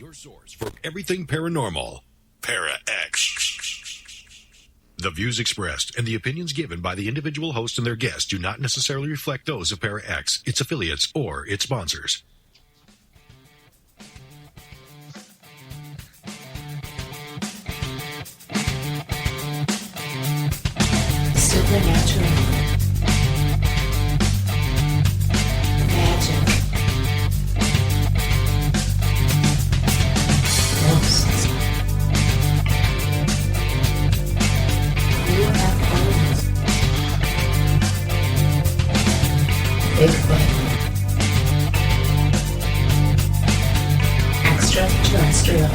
Your source for everything paranormal. Para-X. The views expressed and the opinions given by the individual host and their guests do not necessarily reflect those of Para-X, its affiliates, or its sponsors. Supernatural. Magic. Ghosts. UFOs. Bigfoot. Extraterrestrial.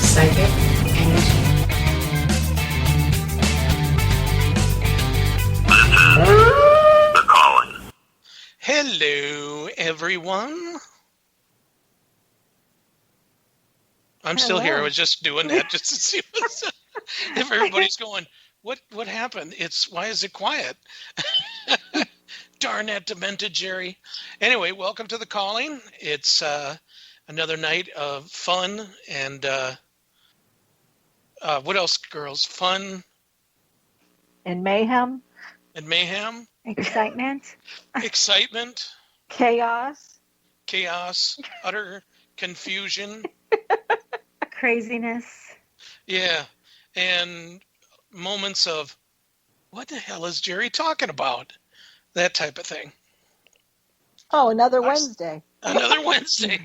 Psychic energy. The Calling. Hello, everyone. I'm still here. I was just doing that just to see if everybody's going, what happened? Why is it quiet? Darn that demented Jerry. Anyway, welcome to The Calling. It's another night of fun and what else, girls? Fun And mayhem, and mayhem, excitement, excitement, chaos, utter confusion. craziness. Yeah, and moments of, what the hell is Jerry talking about? That type of thing. Oh, another Wednesday. Another Wednesday.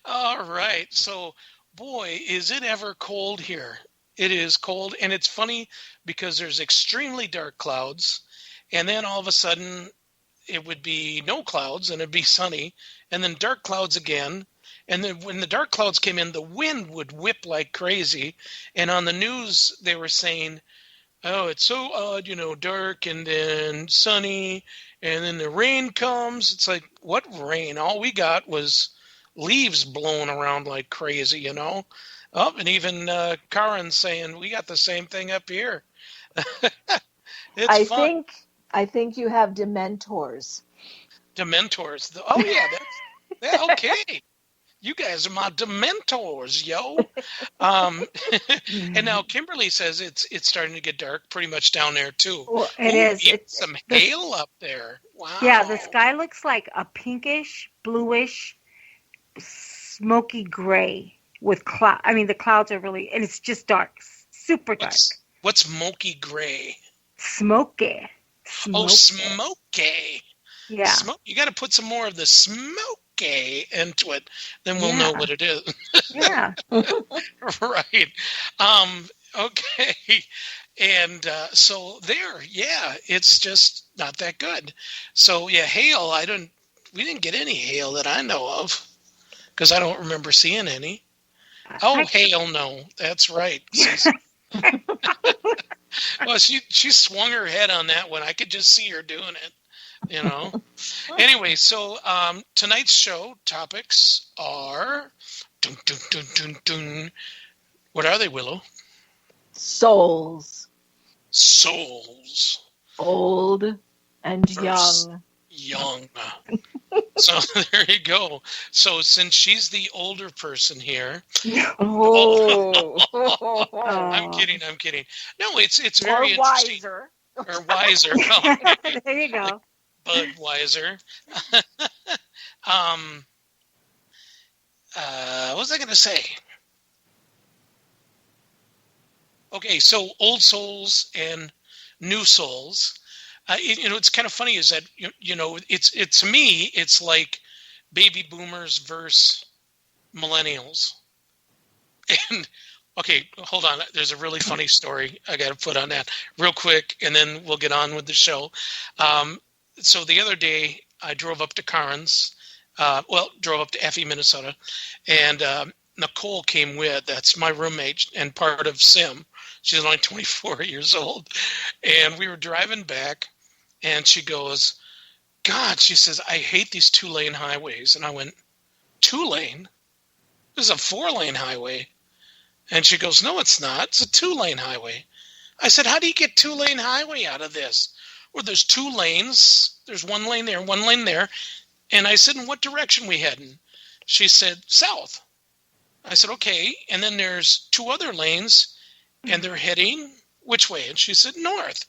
All right. So, boy, is it ever cold here. It is cold, and it's funny because there's extremely dark clouds, and then all of a sudden it would be no clouds, and it'd be sunny, and then dark clouds again. And then when the dark clouds came in, the wind would whip like crazy. And on the news, they were saying, oh, it's so odd, dark and then sunny, and then the rain comes. It's like, what rain? All we got was leaves blowing around like crazy, Oh, and even Karen's saying, we got the same thing up here. It's fun. I think you have Dementors. Dementors. Oh, yeah. That's okay. You guys are my Dementors, yo. And now Kimberly says it's starting to get dark pretty much down there, too. Well, it is. It's some hail up there. Wow. Yeah, the sky looks like a pinkish, bluish, smoky gray with cloud. I mean, the clouds are really, and it's just dark, super dark. What's smoky gray? Smoky. Oh, smoky. Yeah. You got to put some more of the smoky into it, then we'll know what it is. Yeah. Right. Okay. And so there, it's just not that good. So yeah, hail. We didn't get any hail that I know of because I don't remember seeing any. Oh, hail, no, that's right. Well, she swung her head on that one. I could just see her doing it. Anyway, so tonight's show topics are dun, dun, dun, dun, dun. What are they, Willow? Souls. Old and young. So there you go. So since she's the older person here, I'm kidding. No, it's very interesting. Or wiser. There you go. Budweiser. What was I going to say? Okay, so old souls and new souls. It's kind of funny is that it's to me it's like baby boomers versus millennials. And okay, hold on. There's a really funny story I got to put on that real quick, and then we'll get on with the show. So the other day I drove up to Karen's, drove up to Effie, Minnesota, and Nicole came with. That's my roommate and part of Sim. She's only 24 years old, and we were driving back. And she goes, God, she says, I hate these 2-lane highways. And I went, 2-lane? This is a 4-lane highway. And she goes, no, it's not. It's a 2-lane highway. I said, how do you get 2-lane highway out of this? Well, there's 2 lanes. There's 1 lane there, 1 lane there. And I said, in what direction we heading? She said, south. I said, okay. And then there's 2 other lanes, and they're heading which way? And she said, north.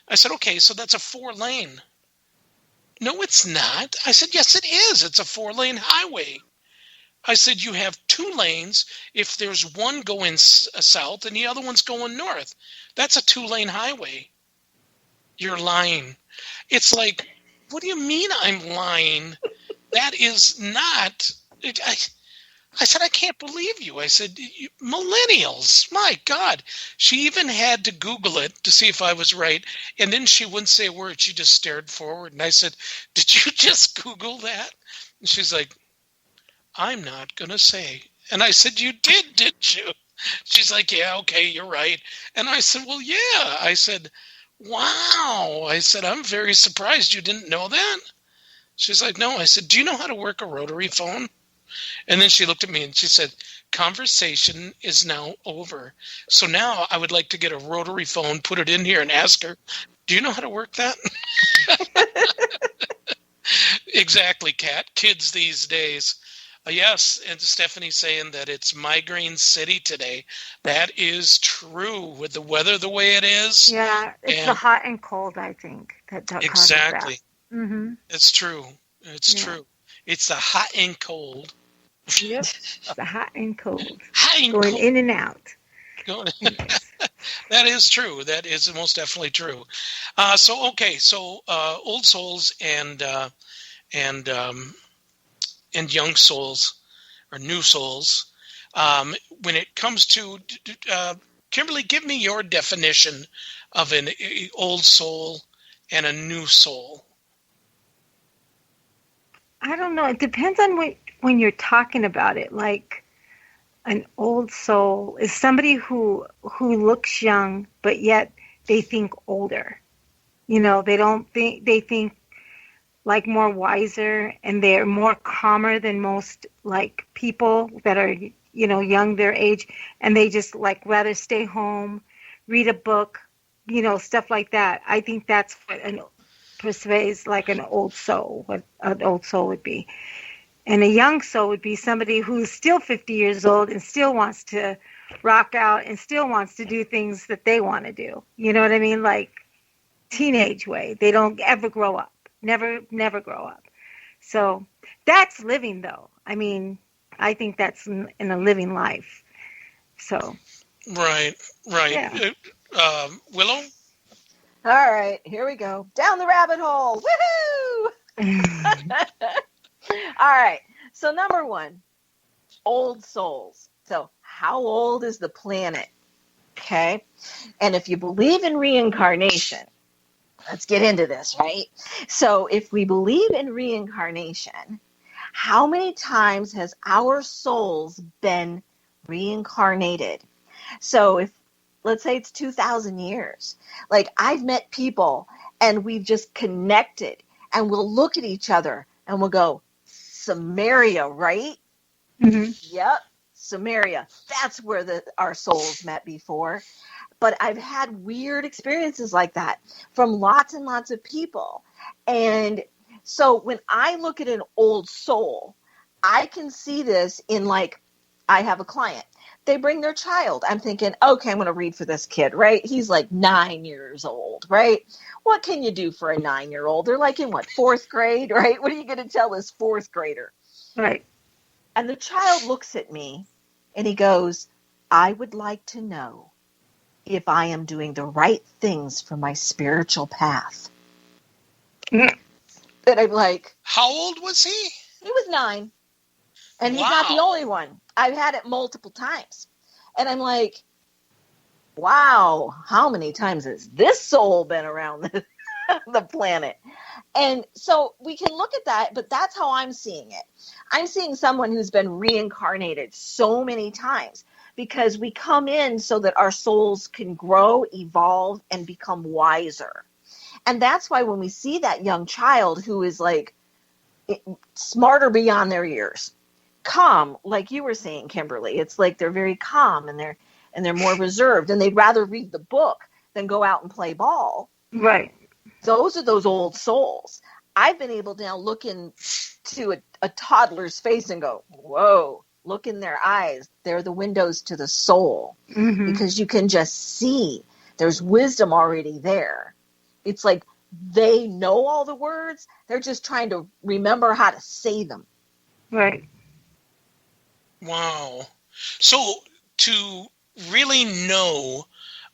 I said, okay, so that's a 4-lane. No, it's not. I said, yes, it is. It's a 4-lane highway. I said, you have 2 lanes. If there's one going south and the other one's going north, that's a 2-lane highway. You're lying. It's like, what do you mean I'm lying? That is not. I said, I can't believe you. I said, millennials, my God. She even had to Google it to see if I was right. And then she wouldn't say a word. She just stared forward. And I said, did you just Google that? And she's like, I'm not going to say. And I said, you didn't you? She's like, yeah, okay, you're right. And I said, well, yeah. I said, wow. I said, I'm very surprised you didn't know that. She's like, no. I said, do you know how to work a rotary phone? And then she looked at me and she said, conversation is now over. So now I would like to get a rotary phone, put it in here and ask her, do you know how to work that? Exactly, Kat. Kids these days. Yes, and Stephanie's saying that it's migraine city today. That is true with the weather the way it is. Yeah, it's the hot and cold, I think. That exactly. Mm-hmm. It's true. It's true. It's the hot and cold. Yep, the hot and cold. Hot and going cold. in and out. That is true. That is most definitely true. So old souls and young souls or new souls. When it comes to Kimberly, give me your definition of an old soul and a new soul. I don't know. It depends on when you're talking about it. Like an old soul is somebody who looks young, but yet they think older. You know, they think like more wiser, and they're more calmer than most like people that are, you know, young their age, and they just like rather stay home, read a book, you know, stuff like that. I think that's what persuades like an old soul, what an old soul would be. And a young soul would be somebody who's still 50 years old and still wants to rock out and still wants to do things that they want to do. You know what I mean? Like teenage way. They don't ever grow up. Never grow up. So that's living, though. I mean, I think that's in a living life. So. Right. Yeah. Willow? All right, here we go. Down the rabbit hole. Woohoo! All right. So number 1, old souls. So how old is the planet? Okay. And if you believe in reincarnation, let's get into this, right? So if we believe in reincarnation, how many times has our souls been reincarnated? So if, let's say it's 2,000 years, like I've met people and we've just connected and we'll look at each other and we'll go, Samaria, right? Mm-hmm. Yep, Samaria. That's where our souls met before. But I've had weird experiences like that from lots and lots of people. And so when I look at an old soul, I can see this in like, I have a client. They bring their child. I'm thinking, okay, I'm going to read for this kid, right? He's like 9 years old, right? What can you do for a 9-year-old? They're like in what, 4th grade, right? What are you going to tell this 4th grader? Right. And the child looks at me and he goes, I would like to know if I am doing the right things for my spiritual path. Mm. And I'm like, how old was he? He was 9. And he's Wow. not the only one. I've had it multiple times. And I'm like, wow, how many times has this soul been around the planet? And so we can look at that, but that's how I'm seeing it. I'm seeing someone who's been reincarnated so many times because we come in so that our souls can grow, evolve, and become wiser. And that's why when we see that young child who is like smarter beyond their years, calm, like you were saying, Kimberly, it's like they're very calm and they're more reserved and they'd rather read the book than go out and play ball. Right. Those are those old souls. I've been able to now look into a toddler's face and go, whoa, look in their eyes. They're the windows to the soul. Mm-hmm. Because you can just see there's wisdom already there. It's like they know all the words. They're just trying to remember how to say them. Right. Wow. So to really know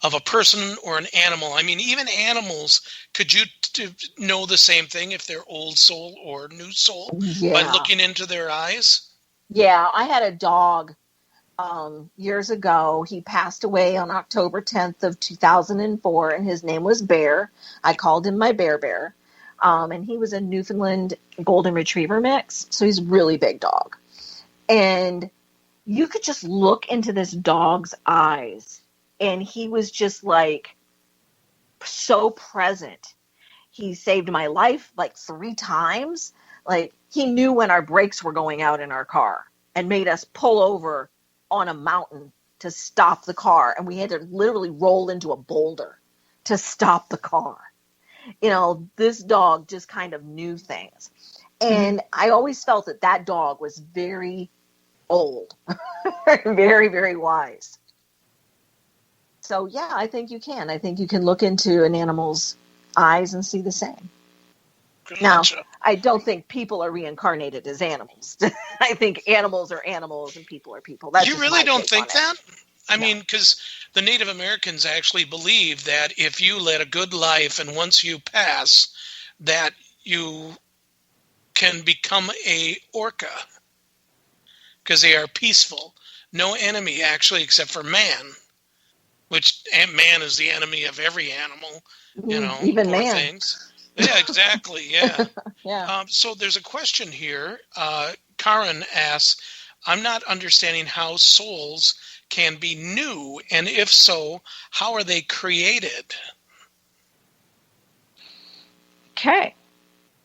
of a person or an animal, I mean, even animals, could you know the same thing if they're old soul or new soul by looking into their eyes? Yeah, I had a dog years ago. He passed away on October 10th of 2004, and his name was Bear. I called him my Bear. And he was a Newfoundland Golden Retriever mix, so he's a really big dog. And you could just look into this dog's eyes, and he was just like so present. He saved my life like 3 times. Like, he knew when our brakes were going out in our car and made us pull over on a mountain to stop the car. And we had to literally roll into a boulder to stop the car. You know, this dog just kind of knew things. And I always felt that dog was very old, very, very wise. So, yeah, I think you can. I think you can look into an animal's eyes and see the same. Now, I don't think people are reincarnated as animals. I think animals are animals and people are people. That's you really don't think that? I mean, because the Native Americans actually believe that if you led a good life and once you pass, that you can become a orca because they are peaceful. No enemy, actually, except for man, which man is the enemy of every animal, you know, even poor man. Things. Yeah, exactly. Yeah. Yeah. So there's a question here. Karen asks, I'm not understanding how souls can be new, and if so, how are they created? Okay.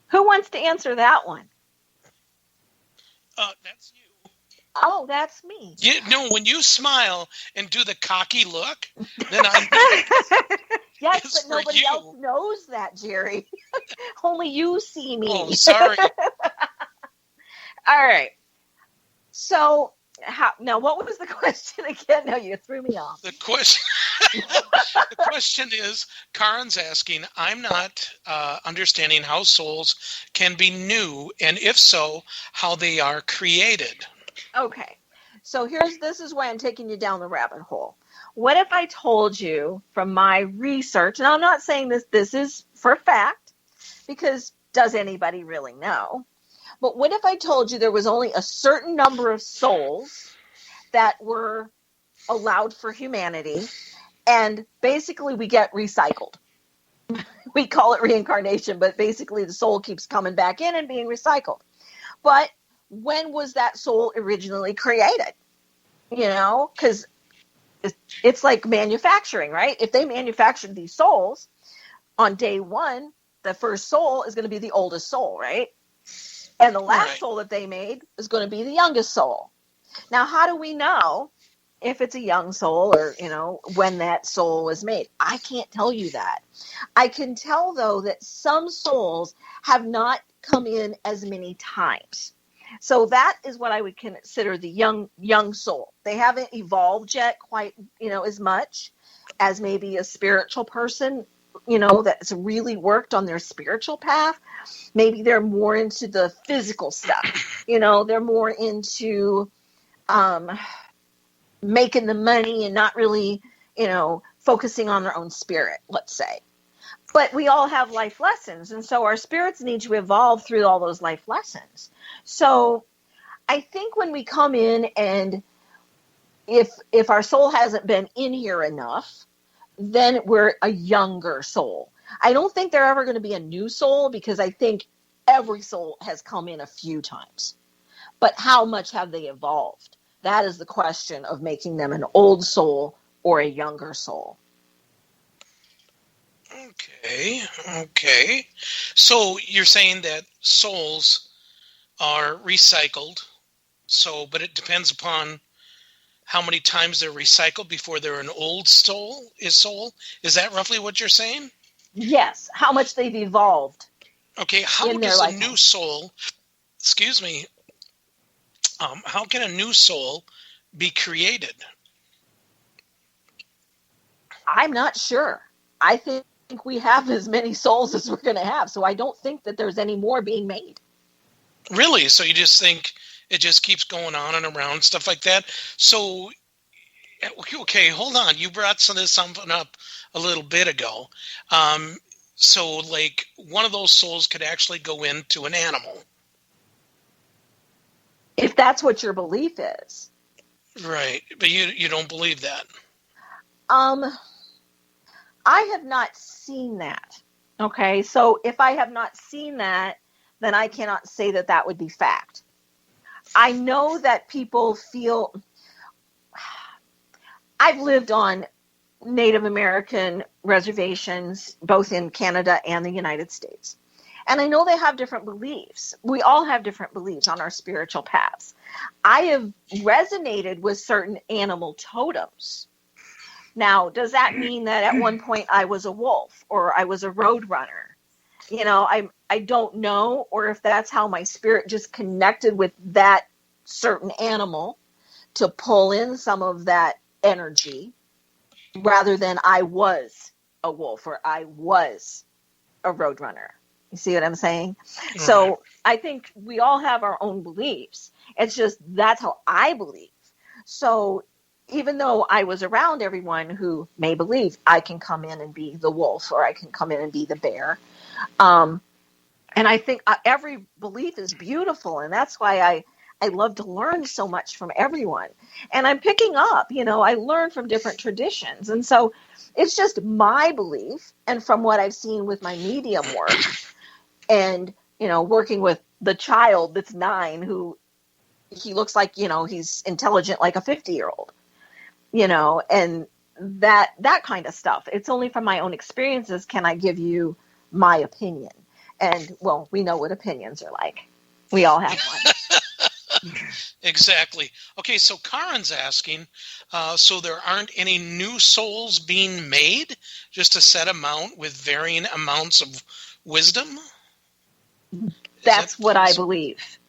Who wants to answer that one? That's you. Oh, that's me. No, when you smile and do the cocky look, then I'm... Yes, It's but nobody for you. else knows that, Jerry. Only you see me. Oh, sorry. All right. So, now what was the question again? No, you threw me off. The question is, Karen's asking, I'm not understanding how souls can be new, and if so, how they are created. Okay. So this is why I'm taking you down the rabbit hole. What if I told you from my research, and I'm not saying this is for fact, because does anybody really know? But what if I told you there was only a certain number of souls that were allowed for humanity, and basically we get recycled? We call it reincarnation, but basically the soul keeps coming back in and being recycled. But when was that soul originally created? You know, because it's like manufacturing, right? If they manufactured these souls on day one, the first soul is going to be the oldest soul, right? And the last soul that they made is going to be the youngest soul. Now, how do we know if it's a young soul or, you know, when that soul was made? I can't tell you that. I can tell, though, that some souls have not come in as many times. So that is what I would consider the young soul. They haven't evolved yet quite, you know, as much as maybe a spiritual person, you know, that's really worked on their spiritual path. Maybe they're more into the physical stuff. You know, they're more into making the money and not really, you know, focusing on their own spirit, let's say. But we all have life lessons, and so our spirits need to evolve through all those life lessons. So I think when we come in, and if our soul hasn't been in here enough, then we're a younger soul. I don't think they're ever going to be a new soul, because I think every soul has come in a few times. But how much have they evolved? That is the question of making them an old soul or a younger soul. Okay. So you're saying that souls are recycled. But it depends upon how many times they're recycled before they're an old soul. Is that roughly what you're saying? Yes, how much they've evolved. Okay, how In their does a lifetime. new soul, excuse me, how can a new soul be created? I'm not sure. I think we have as many souls as we're going to have, so I don't think that there's any more being made. Really? So you just think it just keeps going on and around, stuff like that? So, okay, hold on. You brought something up a little bit ago. So, like, one of those souls could actually go into an animal. If that's what your belief is. Right. But you don't believe that. I have not seen that. Okay, so if I have not seen that, then I cannot say that that would be fact. I know that people feel. I've lived on Native American reservations, both in Canada and the United States. And I know they have different beliefs. We all have different beliefs on our spiritual paths. I have resonated with certain animal totems. Now, does that mean that at one point I was a wolf or I was a road runner? You know, I don't know, or if that's how my spirit just connected with that certain animal to pull in some of that energy rather than I was a wolf or I was a road runner. You see what I'm saying? Right. So I think we all have our own beliefs. It's just that's how I believe. So even though I was around everyone who may believe I can come in and be the wolf or I can come in and be the bear. And I think every belief is beautiful. And that's why I love to learn so much from everyone. And I'm picking up, you know, I learn from different traditions. And so it's just my belief. And from what I've seen with my medium work and, you know, working with the child that's 9 who he looks like, you know, he's intelligent like a 50-year-old. You know, and that kind of stuff. It's only from my own experiences can I give you my opinion. And, well, we know what opinions are like. We all have one. Exactly. Okay, so Karen's asking, so there aren't any new souls being made, just a set amount with varying amounts of wisdom? That's what I believe.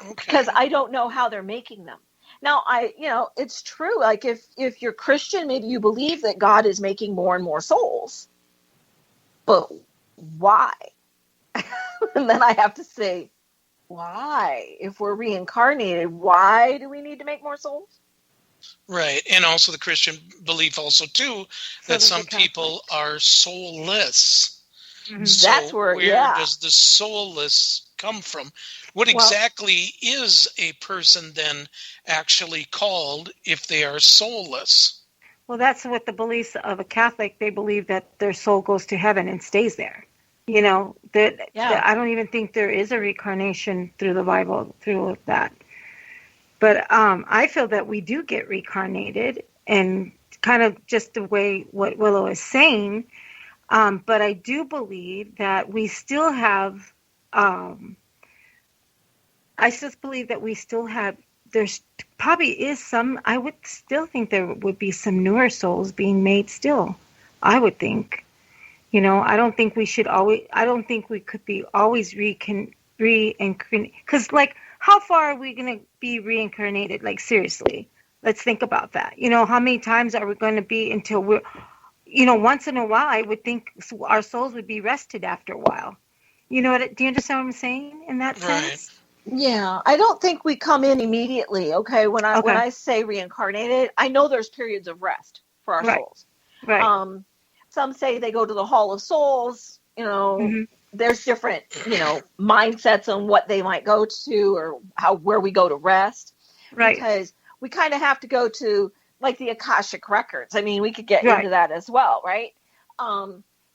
Okay. Because I don't know how they're making them. Now, you know, it's true. Like if you're Christian, maybe you believe that God is making more and more souls. But why? And then I have to say, why? If we're reincarnated, why do we need to make more souls? Right. And also the Christian belief also, too, that some people are soulless. Mhm. So That's where does the soulless come from? What exactly is a person then actually called if they are soulless? Well, that's what the beliefs of a Catholic. They believe that their soul goes to heaven and stays there. You know, that I don't even think there is a reincarnation through the Bible, through that. But I feel that we do get reincarnated, and kind of just the way what Willow is saying. But I do believe that we still have, I just believe that we still have, there's probably is some, I would still think there would be some newer souls being made still. I would think. You know, I don't think we should always, I don't think we could be always reincarnated. Because, like, how far are we going to be reincarnated? Like, seriously, let's think about that. You know, how many times are we going to be until we're, you know, once in a while, I would think our souls would be rested after a while. You know, do you understand what I'm saying in that sense? Yeah, I don't think we come in immediately. Okay, when I say reincarnated, I know there's periods of rest for our souls. Right. Some say they go to the Hall of Souls. You know, there's different, you know, mindsets on what they might go to or where we go to rest. Right. Because we kind of have to go to like the Akashic records. I mean, we could get into that as well, right?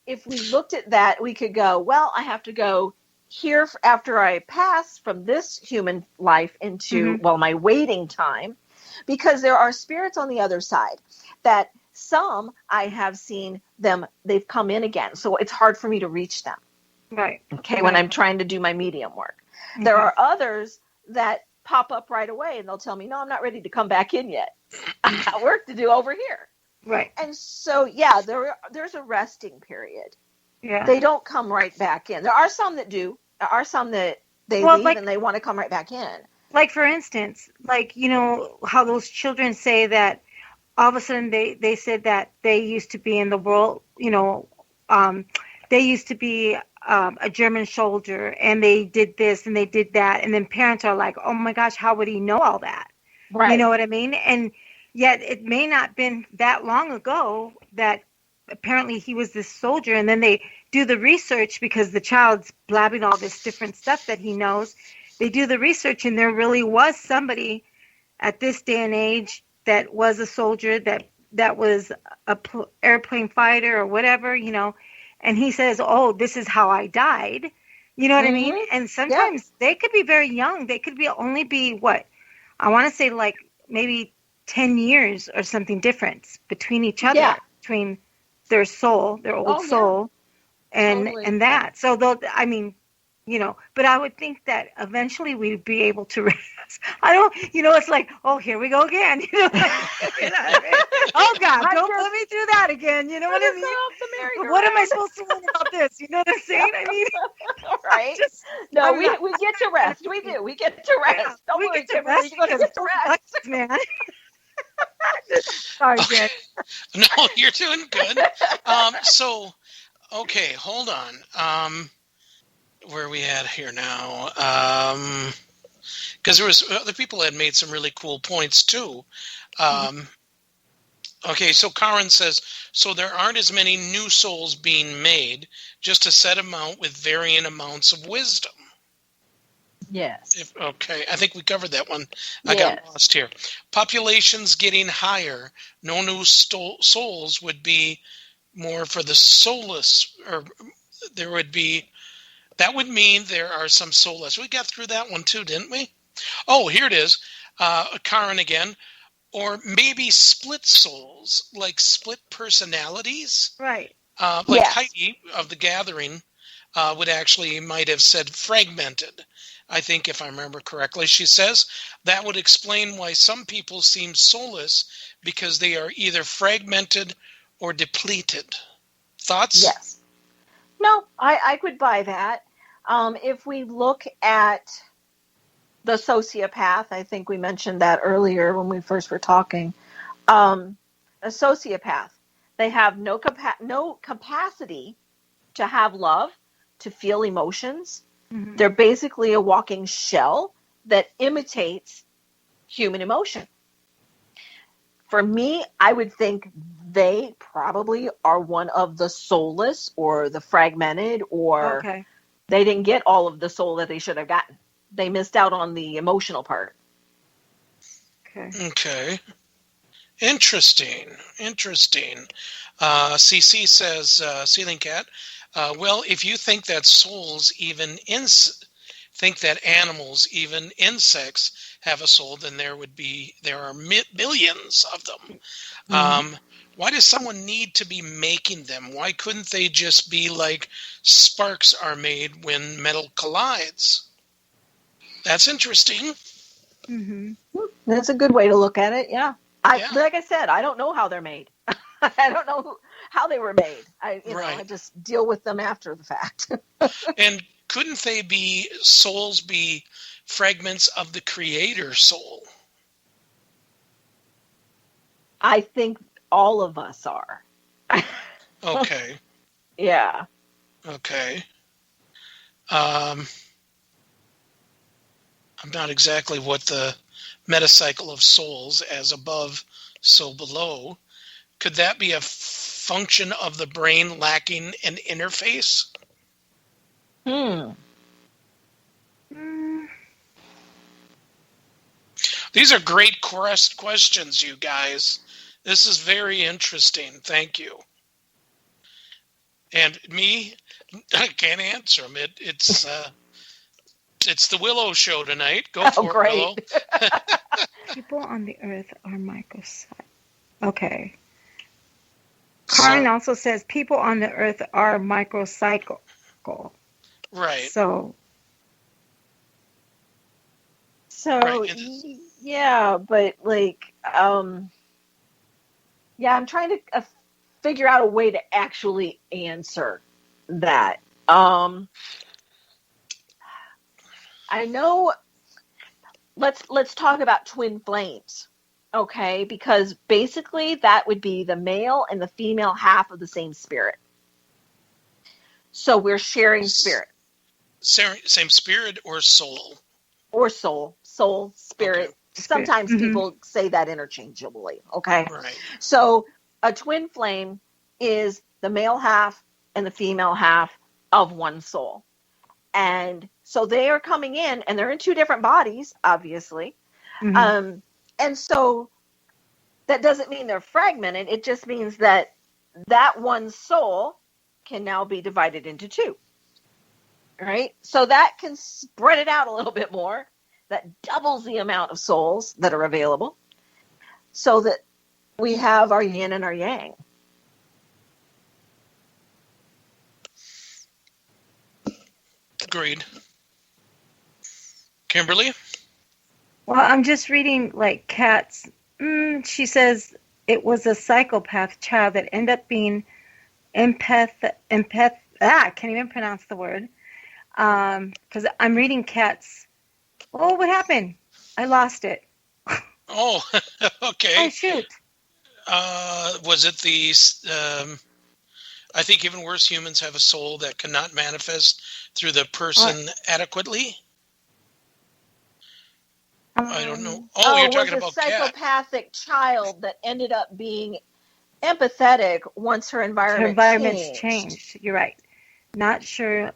If we looked at that, we could go, well, I have to go here after I pass from this human life into, well, my waiting time, because there are spirits on the other side that some I have seen them, they've come in again. So it's hard for me to reach them. Right. Okay. When I'm trying to do my medium work, there are others that pop up right away and they'll tell me, no, I'm not ready to come back in yet. I got work to do over here. Right. And so, yeah, there's a resting period. Yeah. They don't come right back in. There are some that do. There are some that they Well, leave like and they want to come right back in. like for instance, like how those children say that all of a sudden they said that they used to be in the world, they used to be a German soldier and they did this and they did that, and then parents are like, oh my gosh, how would he know all that? Right. You know what I mean? And yet it may not been that long ago that apparently he was this soldier, and then they do the research because the child's blabbing all this different stuff that he knows. They do the research and there really was somebody at this day and age that was a soldier, that was a airplane fighter or whatever, and he says, oh, this is how I died. You know what I mean? And sometimes they could be very young. They could only be what? I want to say like maybe 10 years or something difference between each other, between their soul, their old soul, and Totally. and that. So but I would think that eventually we'd be able to rest. I don't, it's like, oh, here we go again. Oh God, don't put me through that again. You know what I mean? What am I supposed to learn about this? You know what I'm saying? I mean, right? We get to rest. We do. We get to rest. Yeah, Don't we worry, get to Kimberly. rest You're going to get to rest. man. Sorry, Jen. No, you're doing good. Okay, hold on. Where are we at here now? Because there was other people had made some really cool points too. Okay, so Karen says, so there aren't as many new souls being made, just a set amount with varying amounts of wisdom. Yes. Okay, I think we covered that one. I got lost here. Populations getting higher. No new souls would be more for the soulless, or there would be. That would mean there are some soulless. We got through that one too, didn't we? Oh, here it is. Karen again. Or maybe split souls, like split personalities. Right. Heidi of the Gathering might have said fragmented. I think, if I remember correctly, she says that would explain why some people seem soulless, because they are either fragmented or depleted. Thoughts? Yes. No, I could buy that. If we look at the sociopath, I think we mentioned that earlier when we first were talking. A sociopath, they have no capacity to have love, to feel emotions. Mm-hmm. They're basically a walking shell that imitates human emotion. For me, I would think they probably are one of the soulless or the fragmented, or they didn't get all of the soul that they should have gotten. They missed out on the emotional part. Okay. Interesting. CC says, Ceiling Cat, well, if you think that souls, think that animals, even insects, have a soul, then there are billions of them. Mm-hmm. Why does someone need to be making them? Why couldn't they just be like sparks are made when metal collides? That's interesting. Mm-hmm. That's a good way to look at it. Yeah. Like I said, I don't know how they're made. I don't know how they were made. I just deal with them after the fact. And couldn't souls be fragments of the creator soul? I think all of us are. Okay. Yeah. Okay. I'm not exactly what the metacycle of souls, as above, so below. Could that be a function of the brain lacking an interface? These are great questions, you guys. This is very interesting. Thank you. And me, I can't answer them. It's the Willow show tonight. Go for it, Willow. People on the earth are microcycle. Okay. Karen also says people on the earth are microcycle. Right. So yeah, but I'm trying to figure out a way to actually answer that. I know. Let's talk about twin flames, okay? Because basically that would be the male and the female half of the same spirit. So we're sharing spirit. Same spirit or soul? Or soul, spirit. Okay. Sometimes people say that interchangeably, okay? Right. So a twin flame is the male half and the female half of one soul. And so they are coming in, and they're in two different bodies, obviously. And so that doesn't mean they're fragmented. It just means that that one soul can now be divided into two. Right? So that can spread it out a little bit more. That doubles the amount of souls that are available, so that we have our yin and our yang. Agreed. Kimberly? Well, I'm just reading like Kat's. She says it was a psychopath child that ended up being empath. I can't even pronounce the word. Because I'm reading Kat's. Oh, what happened? I lost it. Oh, okay. Oh, shoot. Was it the, I think even worse, humans have a soul that cannot manifest through the person adequately? I don't know. Oh, you're talking about a psychopathic child that ended up being empathetic once her environment's changed. You're right. Not sure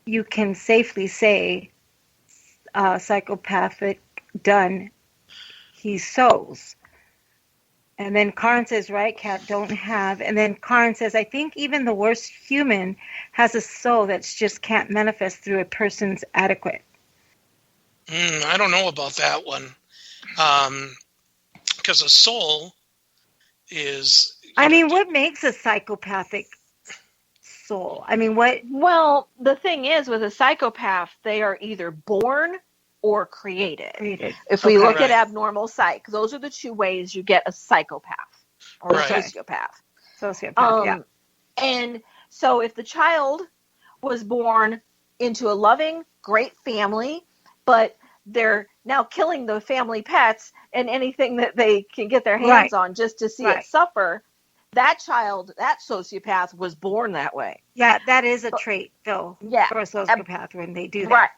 you can safely say psychopathic done. He sows. And then Karen says, right, Kat, don't have. And then Karen says, I think even the worst human has a soul that just can't manifest through a person's adequate. I don't know about that one. Because a soul is... I mean, what makes a psychopathic soul? I mean, what... Well, the thing is, with a psychopath, they are either born or created. If we look at abnormal psych, those are the two ways you get a psychopath or a sociopath. And so if the child was born into a loving, great family, but they're now killing the family pets and anything that they can get their hands on just to see it suffer, that child, that sociopath was born that way. Yeah, that is a trait, though, for a sociopath when they do that. Right.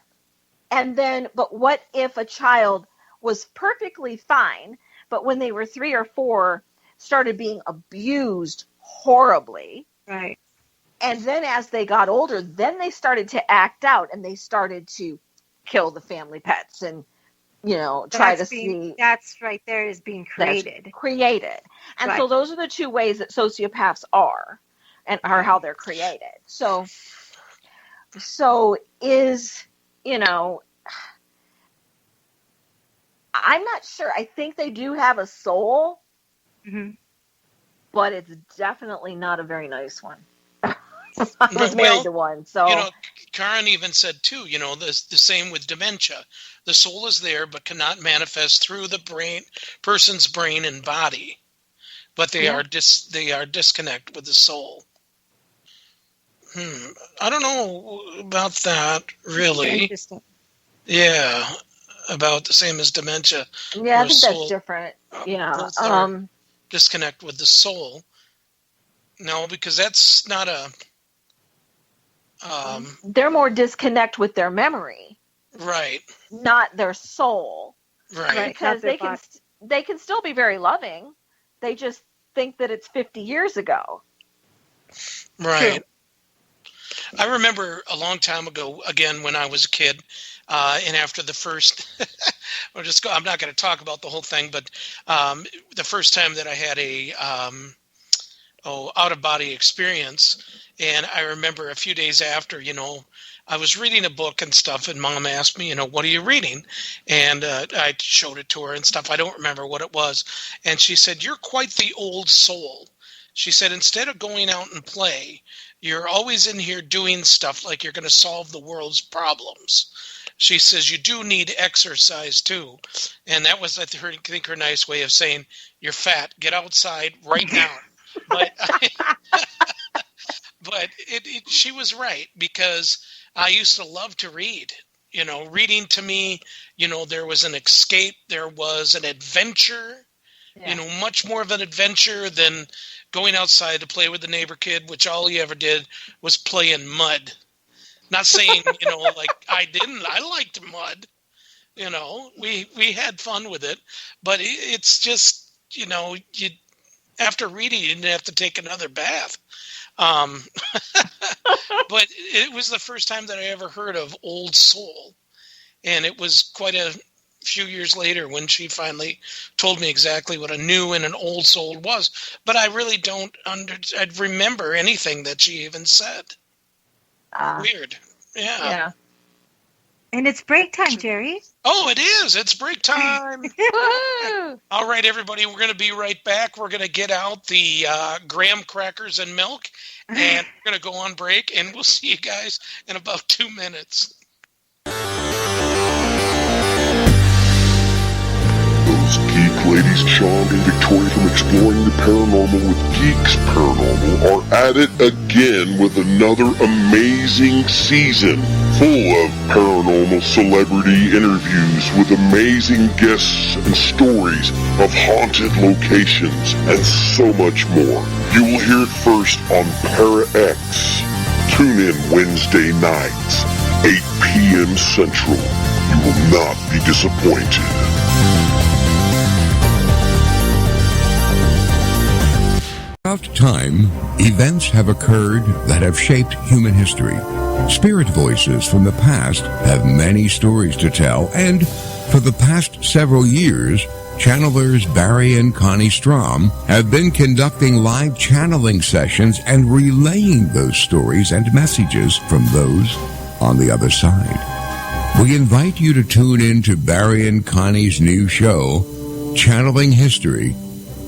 And then, but what if a child was perfectly fine, but when they were 3 or 4, started being abused horribly? Right. And then as they got older, then they started to act out and they started to kill the family pets and, try to see. That's right there is being created. And so those are the two ways that sociopaths are and are how they're created. So is... I'm not sure. I think they do have a soul, but it's definitely not a very nice one. I was married to one, so... Karen even said, too, the same with dementia. The soul is there, but cannot manifest through the person's brain and body. But they are disconnect with the soul. I don't know about that, really. Interesting. Yeah, about the same as dementia. Yeah, I think that's different. Disconnect with the soul. No, because that's not a... they're more disconnect with their memory. Right. Not their soul. Right. Because they can still be very loving. They just think that it's 50 years ago. Right. True. I remember a long time ago, again, when I was a kid, and after the first, I'm not going to talk about the whole thing, but the first time that I had a out-of-body experience, and I remember a few days after, I was reading a book and stuff, and Mom asked me, what are you reading? And I showed it to her and stuff. I don't remember what it was. And she said, you're quite the old soul. She said, instead of going out and play, you're always in here doing stuff like you're going to solve the world's problems. She says, you do need exercise, too. And that was, I think, her nice way of saying, you're fat. Get outside right now. But she was right, because I used to love to read. Reading to me, there was an escape, there was an adventure, much more of an adventure than going outside to play with the neighbor kid, which all he ever did was play in mud. Not saying, like I didn't. I liked mud. We had fun with it, but it's just, you after reading, you didn't have to take another bath. But it was the first time that I ever heard of Old Soul. And it was quite a few years later when she finally told me exactly what a new and an old soul was. But I really don't I'd remember anything that she even said. Weird. Yeah. And it's break time, Jerry. Oh, it is. It's break time. All right, everybody, we're going to be right back. We're going to get out the graham crackers and milk, and we're going to go on break, and we'll see you guys in about 2 minutes. Those geek ladies, Sean and Victoria from Exploring the Paranormal with Geeks Paranormal, are at it again with another amazing season full of paranormal celebrity interviews with amazing guests and stories of haunted locations and so much more. You will hear it first on Para X. Tune in Wednesday nights, 8 p.m. Central. You will not be disappointed. Throughout time, events have occurred that have shaped human history. Spirit voices from the past have many stories to tell, and for the past several years, channelers Barry and Connie Strom have been conducting live channeling sessions and relaying those stories and messages from those on the other side. We invite you to tune in to Barry and Connie's new show, Channeling History,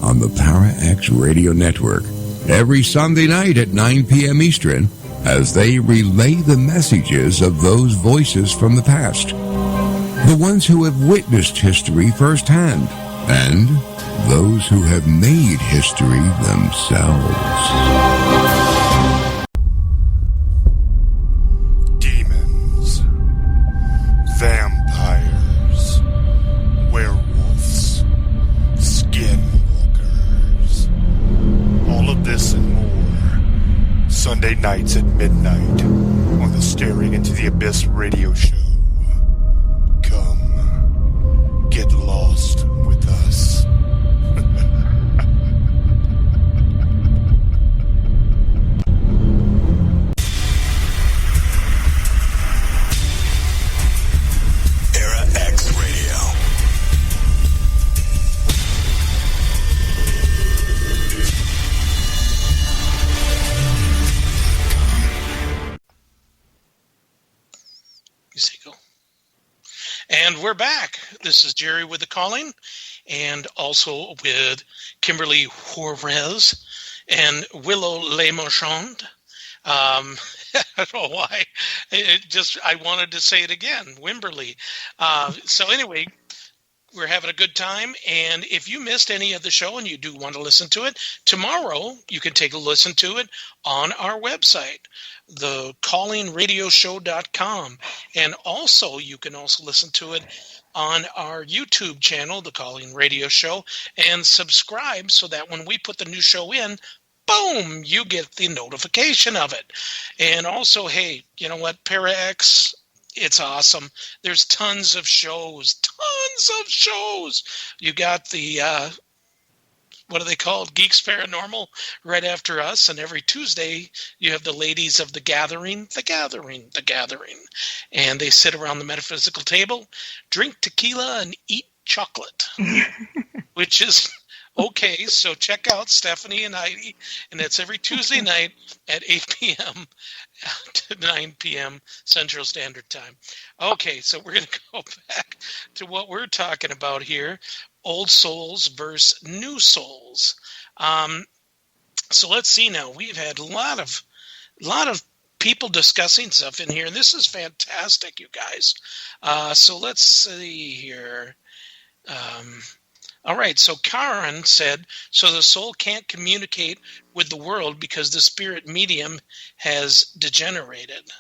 on the Para X Radio Network every Sunday night at 9 p.m. Eastern as they relay the messages of those voices from the past, the ones who have witnessed history firsthand, and those who have made history themselves. Demons, vampires, werewolves, skinwalkers, all of this and more, Sunday nights at midnight on the Staring Into the Abyss radio show. Come, get lost with us. Era X Radio. And we're back. This is Jerry with The Calling, and also with Kimberly Juarez and Willow Le Marchand. I don't know why. I wanted to say it again, Wimberly. So anyway, we're having a good time. And if you missed any of the show and you do want to listen to it, tomorrow you can take a listen to it on our website, thecallingradioshow.com. And also, you can also listen to it on our YouTube channel, The Calling Radio Show, and subscribe so that when we put the new show in, boom, you get the notification of it. And also, hey, you know what, Para X, it's awesome. There's tons of shows. You got the, what are they called? Geeks Paranormal right after us. And every Tuesday, you have the ladies of The Gathering. And they sit around the metaphysical table, drink tequila, and eat chocolate, which is okay. So check out Stephanie and Heidi. And that's every Tuesday night at 8 p.m. to 9 p.m. Central Standard Time. Okay, so we're going to go back to what we're talking about here, old souls versus new souls. So let's see now. We've had a lot of people discussing stuff in here, and this is fantastic, you guys. So let's see here. All right, so Karen said, so the soul can't communicate with the world because the spirit medium has degenerated.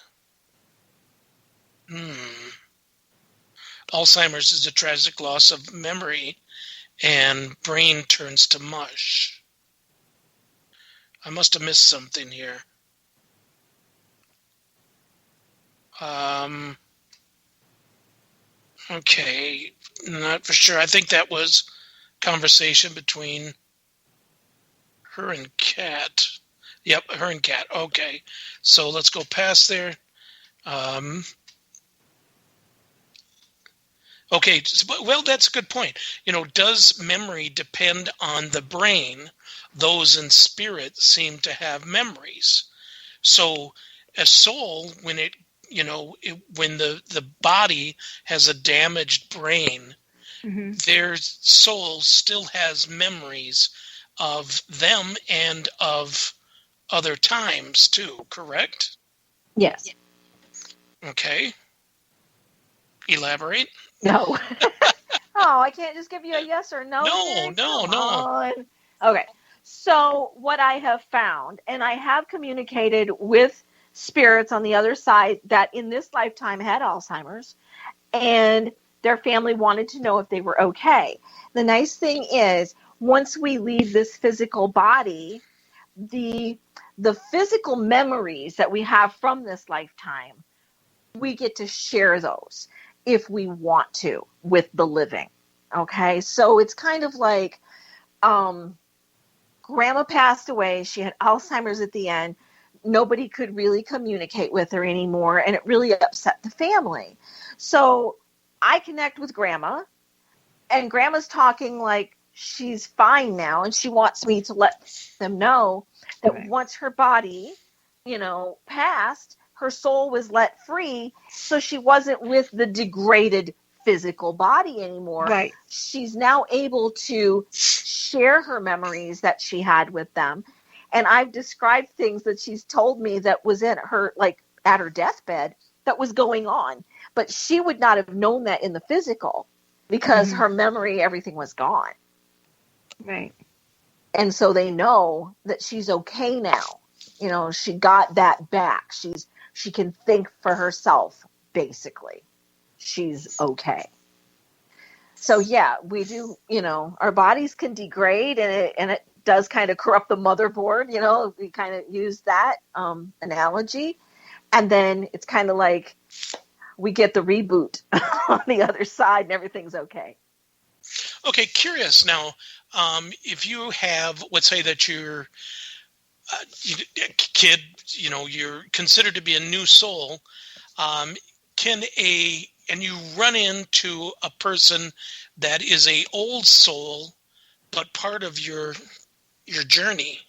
Alzheimer's is a tragic loss of memory, and brain turns to mush. I must have missed something here. Okay, not for sure. I think that was conversation between her and Kat. Yep, her and Kat. Okay, so let's go past there. Okay, well, that's a good point. Does memory depend on the brain? Those in spirit seem to have memories. So a soul, when when the body has a damaged brain, their soul still has memories of them and of other times too, correct? Yes. Okay. Elaborate? No. Oh, I can't just give you a yes or no. No. Okay. So what I have found, and I have communicated with spirits on the other side that in this lifetime had Alzheimer's, and their family wanted to know if they were okay. The nice thing is, once we leave this physical body, the physical memories that we have from this lifetime, we get to share those if we want to with the living. Okay, so it's kind of like Grandma passed away. She had Alzheimer's at the end. Nobody could really communicate with her anymore, and it really upset the family. So I connect with Grandma, and Grandma's talking like she's fine now, and she wants me to let them know that once her body, passed, her soul was let free, so she wasn't with the degraded physical body anymore. Right. She's now able to share her memories that she had with them. And I've described things that she's told me that was in her, like at her deathbed, that was going on. But she would not have known that in the physical because her memory, everything was gone. Right. And so they know that she's okay now. She got that back. She can think for herself, basically. She's okay. So yeah, we do, our bodies can degrade, and it does kind of corrupt the motherboard, we kind of use that analogy. And then it's kind of like we get the reboot on the other side and everything's okay. Okay, curious now, if you have, let's say that you're a kid, you're considered to be a new soul, and you run into a person that is a old soul, but part of your journey.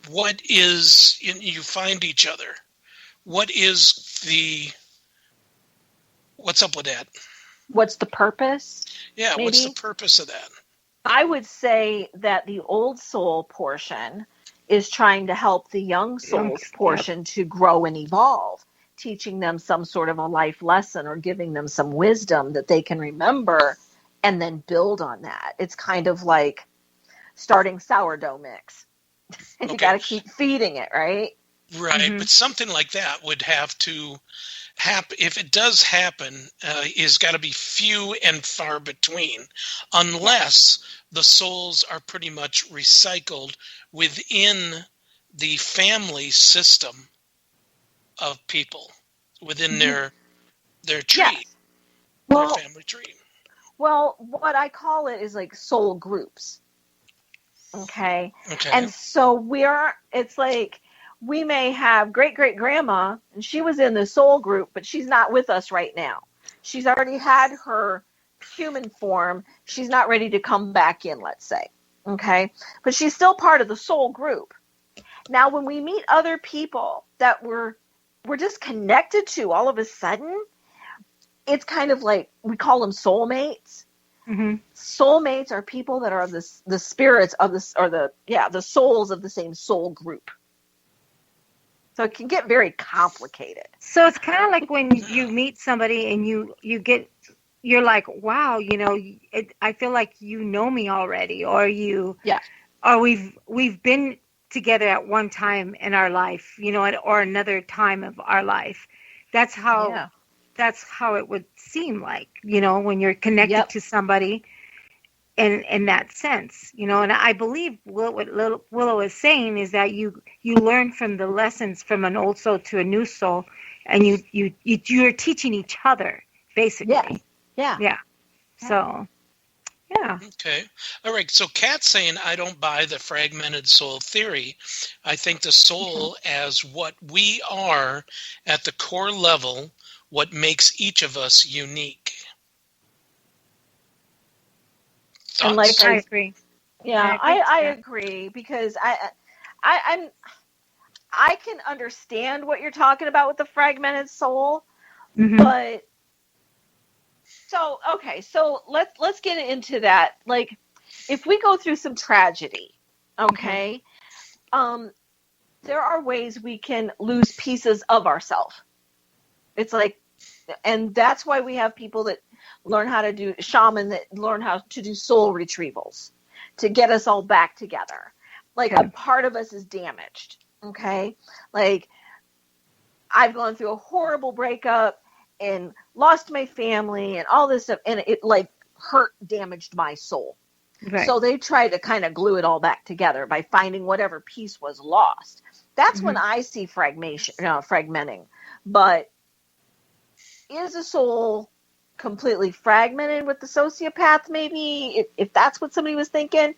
What is, you find each other. What's up with that? What's the purpose? Yeah, maybe? What's the purpose of that? I would say that the old soul portion is trying to help the young soul's portion to grow and evolve, teaching them some sort of a life lesson or giving them some wisdom that they can remember and then build on that. It's kind of like starting sourdough mix. And you got to keep feeding it, right? Right, but something like that would have to happen. If it does happen, is got to be few and far between, unless the souls are pretty much recycled within the family system of people, within their tree, their family tree. Well, what I call it is like soul groups. Okay. And so it's like we may have great-great-grandma, and she was in the soul group, but she's not with us right now. She's already had her human form. She's not ready to come back in, let's say. Okay. But she's still part of the soul group. Now, when we meet other people that we're just connected to all of a sudden, it's kind of like, we call them soulmates. Soulmates are people that are the spirits of the souls of the same soul group. So it can get very complicated. So it's kind of like when you meet somebody and you get you're like, wow, I feel like you know me already, or we've been together at one time in our life, or another time of our life. That's how it would seem like, when you're connected to somebody in that sense, and I believe what Willow is saying is that you learn from the lessons from an old soul to a new soul, and you're teaching each other, basically. Yeah. So, yeah. Okay. All right. So Kat's saying, I don't buy the fragmented soul theory. I think the soul as what we are at the core level, what makes each of us unique. Thoughts? And like I agree. Yeah, I agree, because I can understand what you're talking about with the fragmented soul, but so let's get into that. Like, if we go through some tragedy, okay, there are ways we can lose pieces of ourselves. It's like, and that's why we have people that learn how to do shaman, that learn how to do soul retrievals to get us all back together. Like, a part of us is damaged. Okay. Like, I've gone through a horrible breakup and lost my family and all this stuff. And it like damaged my soul. Right. So they try to kind of glue it all back together by finding whatever piece was lost. That's when I see fragmenting. But is a soul completely fragmented with the sociopath? Maybe, if that's what somebody was thinking.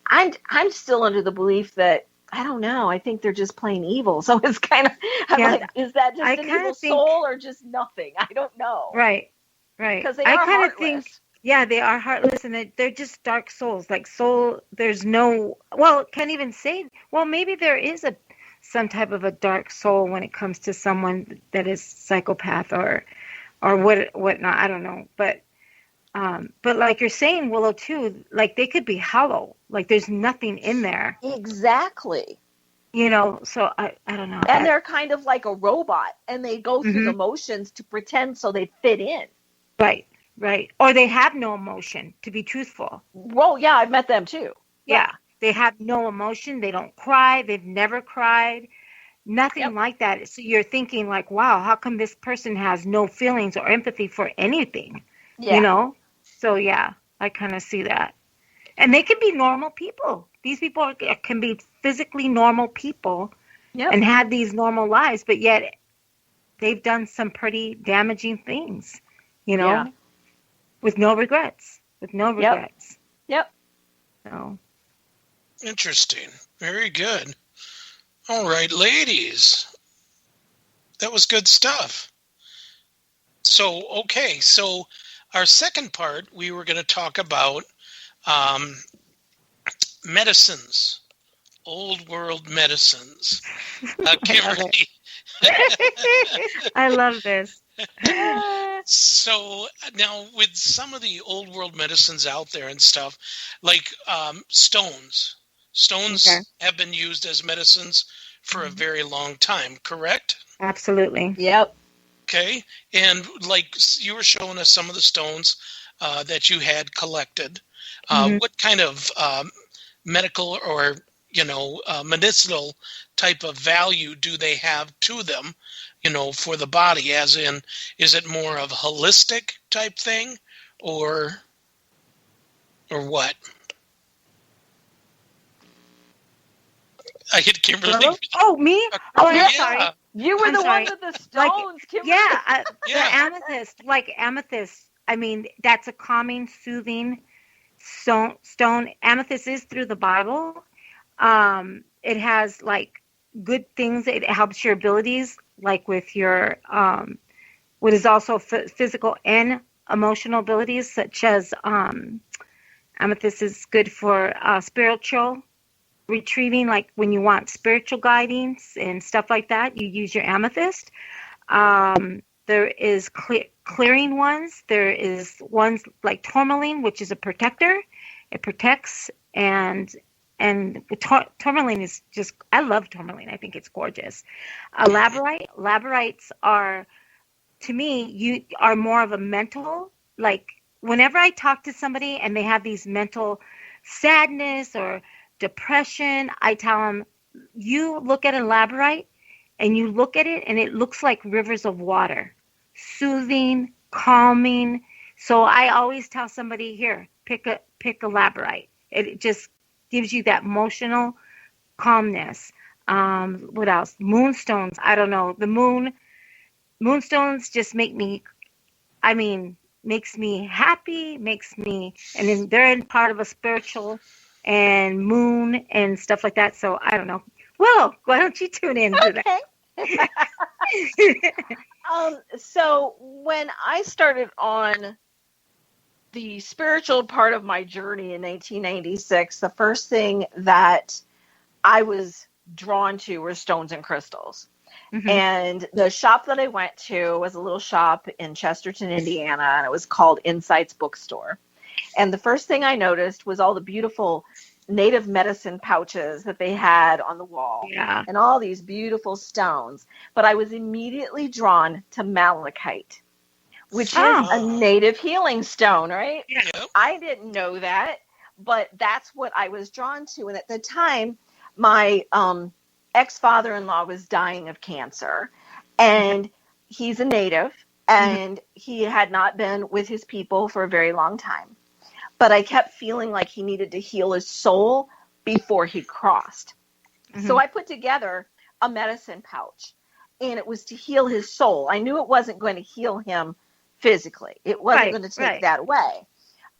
I'm still under the belief that, I don't know, I think they're just plain evil. So it's kind of, like, is that just an evil soul or just nothing? I don't know. Right. Because they are heartless. They are heartless, and they're just dark souls. Like, there's no, can't even say, maybe there is some type of a dark soul when it comes to someone that is psychopath or whatnot. I don't know. But like you're saying, Willow, too, like, they could be hollow. Like, there's nothing in there. Exactly. So I don't know. And they're kind of like a robot, and they go through the motions to pretend so they fit in. Right. Or they have no emotion, to be truthful. Well, yeah, I've met them too. Yeah. They have no emotion. They don't cry. They've never cried. Nothing like that. So you're thinking, like, wow, how come this person has no feelings or empathy for anything? Yeah. So, yeah, I kind of see that. And they can be normal people. These people can be physically normal people and had these normal lives, but yet they've done some pretty damaging things, with no regrets. Yep. So. Interesting. Very good. All right, ladies. That was good stuff. So our second part, we were going to talk about medicines, old world medicines. KImberly. I love this. So now, with some of the old world medicines out there and stuff, like stones have been used as medicines for a very long time, correct? Absolutely. Yep. Okay. And like you were showing us some of the stones that you had collected. What kind of medical or, medicinal type of value do they have to them, for the body? As in, is it more of a holistic type thing or what? I hit KImberly. Hello? Oh, me? Oh, I'm sorry. You were the one with the stones, KImberly. Yeah, the amethyst. Like, amethyst, I mean, that's a calming, soothing stone. Amethyst is through the Bible. It has, like, good things. It helps your abilities, like with your, what is also physical and emotional abilities, such as amethyst is good for spiritual retrieving, like when you want spiritual guidance and stuff like that, you use your amethyst. There is clearing ones. There is ones like tourmaline, which is a protector. It protects, and tourmaline is just, I love tourmaline. I think it's gorgeous. Labradorites are, to me, you are more of a mental like whenever I talk to somebody and they have these mental sadness or depression, I tell them, you look at a labradorite and you look at it and it looks like rivers of water, soothing, calming. So I always tell somebody, here, pick a labradorite. It just gives you that emotional calmness. What else? Moonstones. I don't know. Moonstones just makes me happy, and then they're in part of a spiritual and moon and stuff like that. So I don't know. Willow, why don't you tune in to that? So when I started on the spiritual part of my journey in 1996, the first thing that I was drawn to were stones and crystals. Mm-hmm. And the shop that I went to was a little shop in Chesterton, Indiana, and it was called Insights Bookstore. And the first thing I noticed was all the beautiful native medicine pouches that they had on the wall, and all these beautiful stones. But I was immediately drawn to malachite, which is a native healing stone, right? Yeah. I didn't know that, but that's what I was drawn to. And at the time, my ex-father-in-law was dying of cancer, and he's a native, and he had not been with his people for a very long time. But I kept feeling like he needed to heal his soul before he crossed. Mm-hmm. So I put together a medicine pouch, and it was to heal his soul. I knew it wasn't going to heal him physically. It wasn't going to take that away.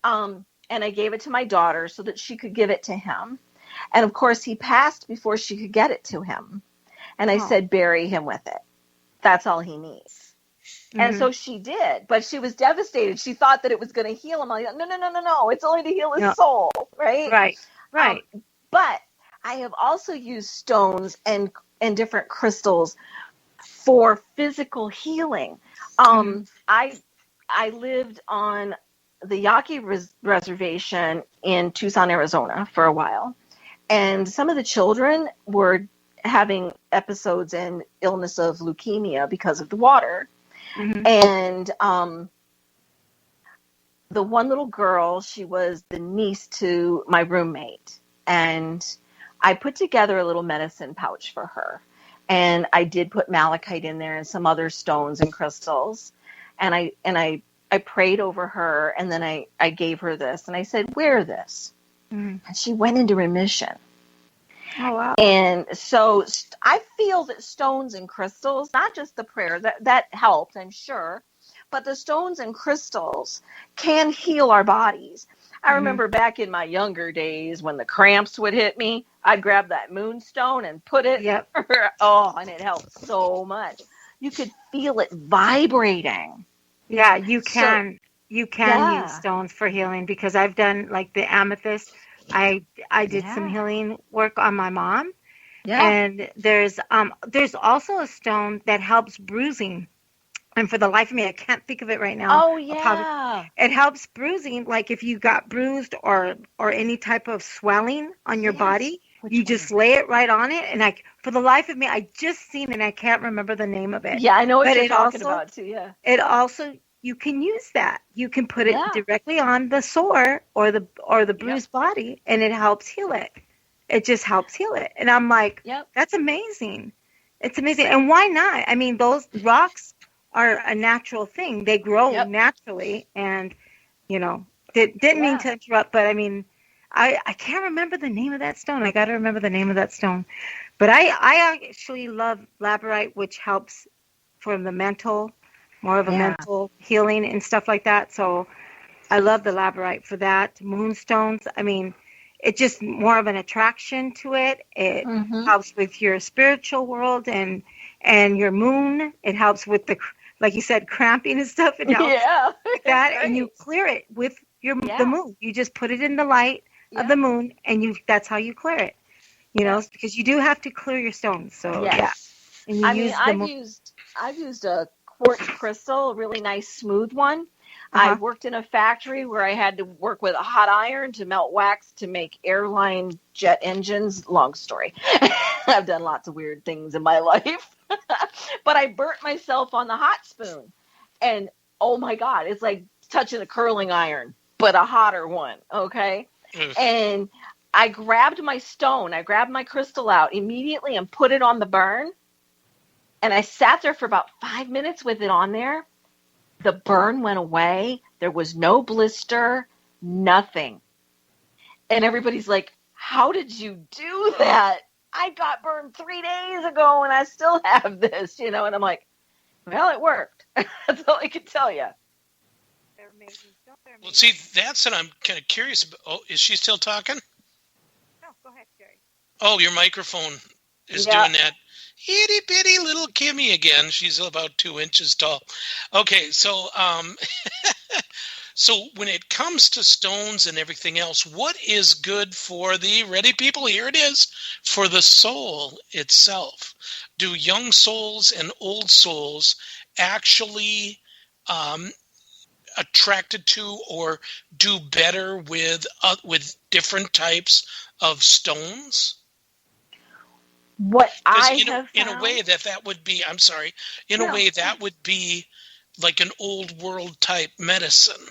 And I gave it to my daughter so that she could give it to him. And of course, he passed before she could get it to him. And I said, bury him with it. That's all he needs. Mm-hmm. And so she did, but she was devastated. She thought that it was going to heal him. I'm like, no. It's only to heal his soul, right? Right. But I have also used stones and different crystals for physical healing. I lived on the Yaqui Reservation in Tucson, Arizona for a while. And some of the children were having episodes and illness of leukemia because of the water. Mm-hmm. And the one little girl, she was the niece to my roommate. And I put together a little medicine pouch for her. And I did put malachite in there and some other stones and crystals. And I prayed over her, and then I gave her this. And I said, wear this. Mm-hmm. And she went into remission. Oh, wow. And so I feel that stones and crystals, not just the prayer, that helped, I'm sure, but the stones and crystals can heal our bodies. I remember back in my younger days when the cramps would hit me, I'd grab that moonstone and put it. Yep. And it helped so much. You could feel it vibrating. Yeah, you can. You can use stones for healing, because I've done like the amethyst. I did some healing work on my mom. Yeah. And there's also a stone that helps bruising. And for the life of me, I can't think of it right now. Oh, yeah. It helps bruising. Like if you got bruised or any type of swelling on your body, you just lay it right on it. And for the life of me, I just seen it and I can't remember the name of it. Yeah, I know what you're talking about too, yeah. It also, you can use that. You can put it directly on the sore or the bruised body, and it helps heal it. It just helps heal it. And I'm like, that's amazing. It's amazing. And why not? I mean, those rocks are a natural thing. They grow naturally. And, didn't mean to interrupt, but I mean, I can't remember the name of that stone. I got to remember the name of that stone. But I actually love labradorite, which helps for the mental, more of a mental healing and stuff like that. So I love the labradorite for that. Moonstones, I mean, it's just more of an attraction to it. It helps with your spiritual world and your moon. It helps with the, like you said, cramping and stuff. It helps with that. Right. And you clear it with the moon. You just put it in the light of the moon, and that's how you clear it. Because you do have to clear your stones. So And I've used a quartz crystal, a really nice smooth one. I worked in a factory where I had to work with a hot iron to melt wax to make airline jet engines. Long story. I've done lots of weird things in my life. But I burnt myself on the hot spoon. And oh my God, it's like touching a curling iron, but a hotter one. Okay. Ugh. And I grabbed my stone, I grabbed my crystal out immediately and put it on the burn. And I sat there for about 5 minutes with it on there. The burn went away. There was no blister, nothing. And everybody's like, how did you do that? I got burned 3 days ago and I still have this, And I'm like, well, it worked. That's all I can tell you. They're amazing. Well, see, that's what I'm kind of curious about. Oh, is she still talking? No, go ahead, Jerry. Oh, your microphone is doing that. Itty bitty little Kimmy again. She's about 2 inches tall. Okay, so so when it comes to stones and everything else, what is good for the ready people? Here it is, for the soul itself. Do young souls and old souls actually attracted to or do better with different types of stones? What I in have a found, way that would be, I'm sorry, in a way that would be like an old world type medicine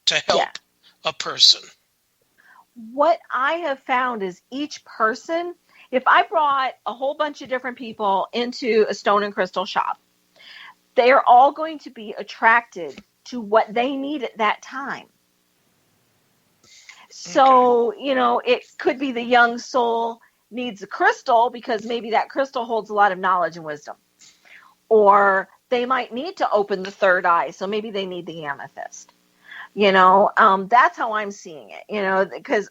to help a person. What I have found is each person, if I brought a whole bunch of different people into a stone and crystal shop, they are all going to be attracted to what they need at that time. So, it could be the young soul needs a crystal because maybe that crystal holds a lot of knowledge and wisdom. Or they might need to open the third eye, so maybe they need the amethyst. That's how I'm seeing it, because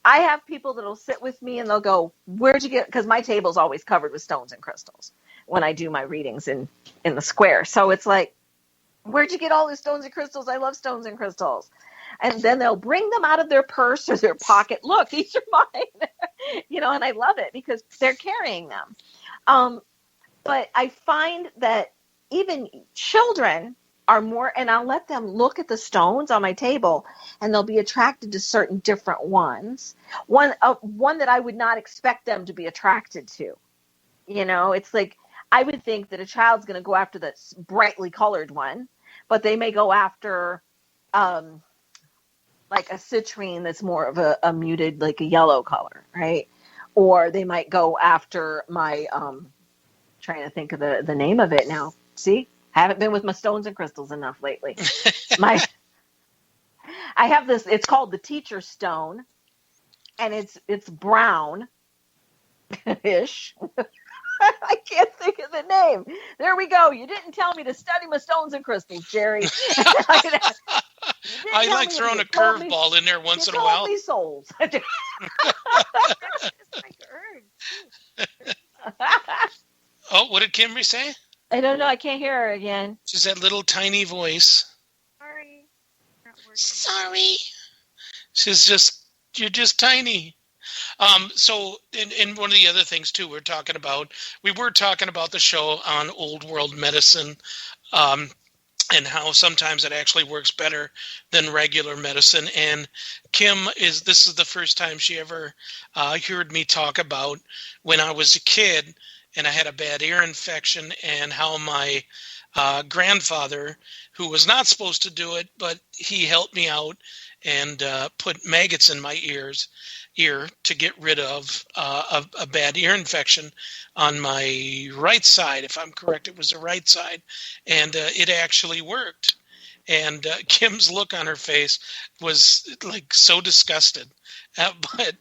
I have people that'll sit with me and they'll go, where'd you get, because my table's always covered with stones and crystals when I do my readings in the square. So it's like, where'd you get all these stones and crystals? I love stones and crystals. And then they'll bring them out of their purse or their pocket. Look, these are mine. And I love it because they're carrying them. But I find that even children are more, and I'll let them look at the stones on my table and they'll be attracted to certain different ones. One that I would not expect them to be attracted to. It's like, I would think that a child's going to go after the brightly colored one, but they may go after, like a citrine that's more of a muted, like a yellow color, right? Or they might go after my, trying to think of the name of it now. See, I haven't been with my stones and crystals enough lately. I have this, it's called the teacher stone, and it's brown-ish. I can't think of the name. There we go. You didn't tell me to study my stones and crystals, Jerry. I like throwing a curveball in there once in a while. Me souls. Oh, what did Kimberly say? I don't know. I can't hear her again. She's that little tiny voice. Sorry. You're just tiny. So, in one of the other things too, we were talking about the show on old world medicine, and how sometimes it actually works better than regular medicine. And this is the first time she ever heard me talk about when I was a kid and I had a bad ear infection, and how my grandfather, who was not supposed to do it, but he helped me out and put maggots in my ear to get rid of a bad ear infection on my right side. If I'm correct, it was the right side. And it actually worked. And Kim's look on her face was like so disgusted. But,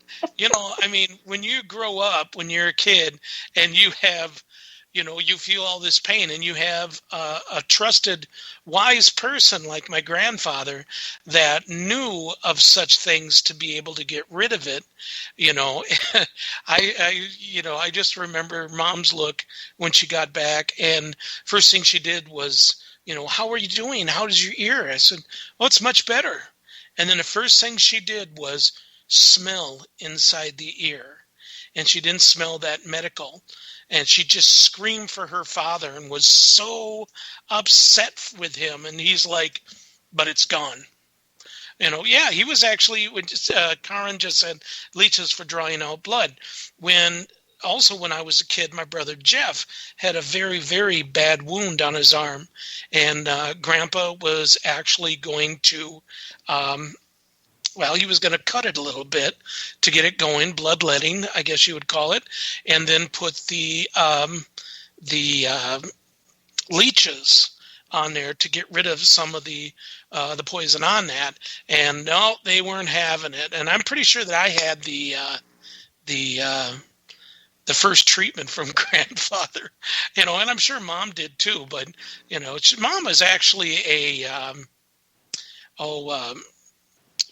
when you grow up, when you're a kid and you have, you feel all this pain, and you have a trusted, wise person like my grandfather that knew of such things to be able to get rid of it. I just remember Mom's look when she got back, and first thing she did was, how are you doing? How does your ear? I said, oh, it's much better. And then the first thing she did was smell inside the ear, and she didn't smell that medical. And she just screamed for her father and was so upset with him. And he's like, but it's gone. He was actually, Karen just said, leeches for drawing out blood. When also when I was a kid, my brother Jeff had a very, very bad wound on his arm. And Grandpa was actually going to, he was going to cut it a little bit to get it going, bloodletting, I guess you would call it, and then put the leeches on there to get rid of some of the poison on that. And no, they weren't having it. And I'm pretty sure that I had the first treatment from grandfather, and I'm sure Mom did too. But Mom was actually